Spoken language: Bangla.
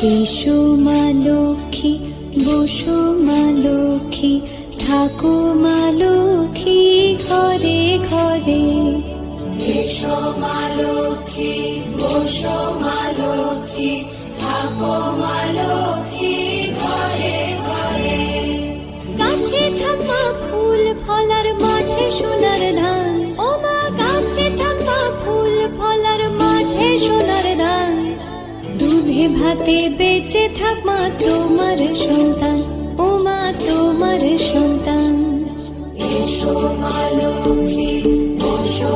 এসো মা লক্ষ্মী, বসো মা লক্ষ্মী, থাকো মা লক্ষ্মী ঘরে ঘরে। এসো মা লক্ষ্মী, বসো মা লক্ষ্মী, থাকো মা লক্ষ্মী ঘরে ঘরে। গাছে থাকা ফুল ফলার মাঠে সোনার ধান, ও মা গাছে থাকা ফুল ফলার মাঠে সোনার ধান। দুধে ভাতে বেঁচে থাক মা তোমার সন্তান, ও মা তোমার সন্তান। এসো মা লক্ষ্মী, বসো